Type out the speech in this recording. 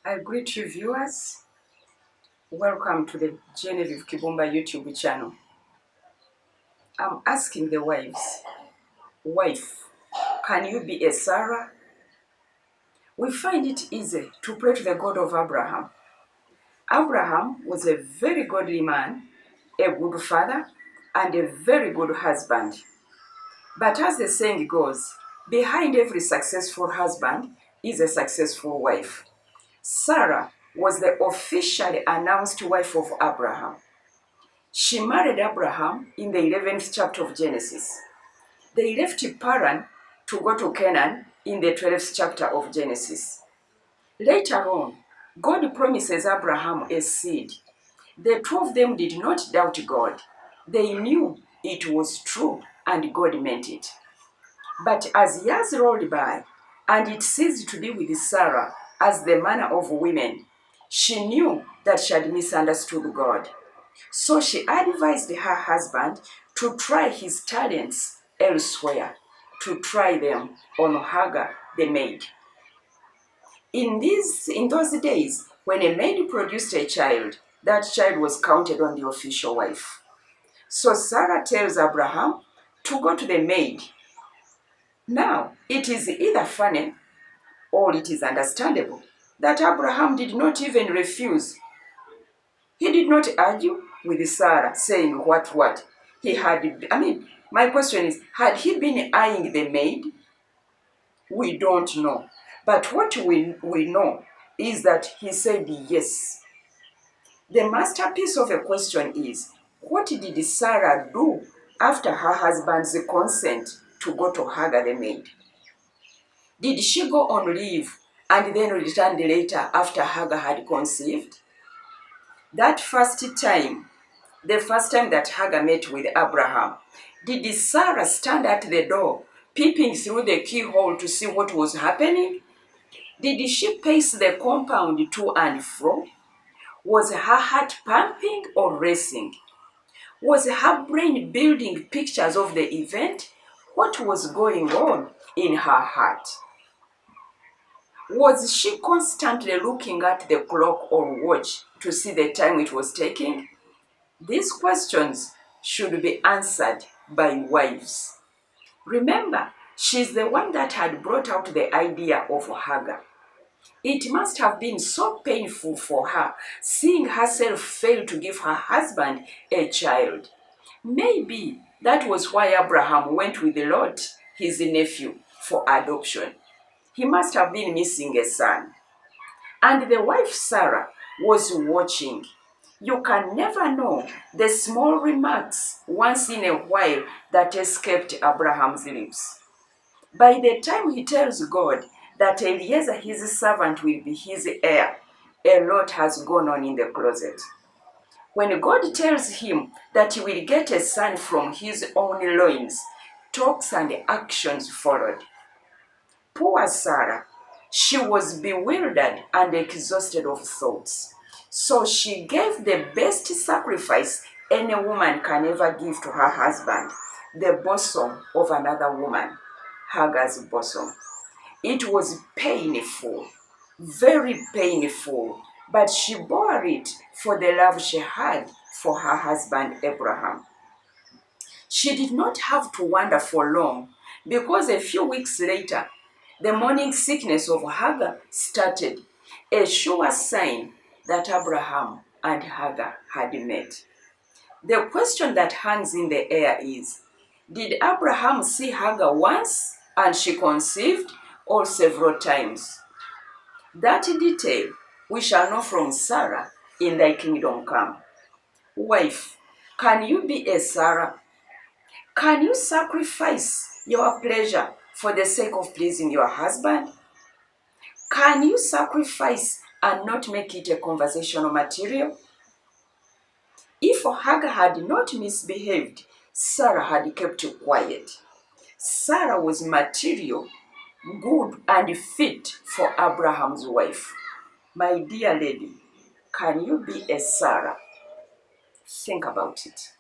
I greet you viewers. Welcome to the Genevieve Kibumba YouTube channel. I'm asking the wife, can you be a Sarah? We find it easy to pray to the God of Abraham. Abraham was a very godly man, a good father, and a very good husband. But as the saying goes, behind every successful husband is a successful wife. Sarah was the officially announced wife of Abraham. She married Abraham in the 11th chapter of Genesis. They left Paran to go to Canaan in the 12th chapter of Genesis. Later on, God promises Abraham a seed. The two of them did not doubt God. They knew it was true and God meant it. But as years rolled by, and it ceased to be with Sarah as the manner of women, she knew that she had misunderstood God. So she advised her husband to try his talents elsewhere, to try them on Hagar the maid. In those days, when a maid produced a child, that child was counted on the official wife. So Sarah tells Abraham to go to the maid. Now, it is either funny or it is understandable that Abraham did not even refuse. He did not argue with Sarah, saying what. My question is, had he been eyeing the maid? We don't know. But what we know is that he said yes. The masterpiece of a question is, what did Sarah do after her husband's consent to go to Hagar the maid? Did she go on leave and then return later after Hagar had conceived? That first time, the first time that Hagar met with Abraham, did Sarah stand at the door, peeping through the keyhole to see what was happening? Did she pace the compound to and fro? Was her heart pumping or racing? Was her brain building pictures of the event? What was going on in her heart? Was she constantly looking at the clock or watch to see the time it was taking? These questions should be answered by wives. Remember, she's the one that had brought out the idea of Hagar. It must have been so painful for her, seeing herself fail to give her husband a child. Maybe that was why Abraham went with Lot, his nephew, for adoption. He must have been missing a son. And the wife Sarah was watching. You can never know the small remarks once in a while that escaped Abraham's lips. By the time he tells God that Eliezer, his servant, will be his heir, a lot has gone on in the closet. When God tells him that he will get a son from his own loins, talks and actions followed. Poor Sarah, she was bewildered and exhausted of thoughts. So she gave the best sacrifice any woman can ever give to her husband, the bosom of another woman, Hagar's bosom. It was painful, very painful, but she bore it for the love she had for her husband Abraham. She did not have to wonder for long, because a few weeks later, the morning sickness of Hagar started, a sure sign that Abraham and Hagar had met. The question that hangs in the air is, did Abraham see Hagar once and she conceived, or several times? That detail we shall know from Sarah in Thy Kingdom Come. Wife, can you be a Sarah? Can you sacrifice your pleasure for the sake of pleasing your husband? Can you sacrifice and not make it a conversational material? If Hagar had not misbehaved, Sarah had kept quiet. Sarah was material, good and fit for Abraham's wife. My dear lady, can you be a Sarah? Think about it.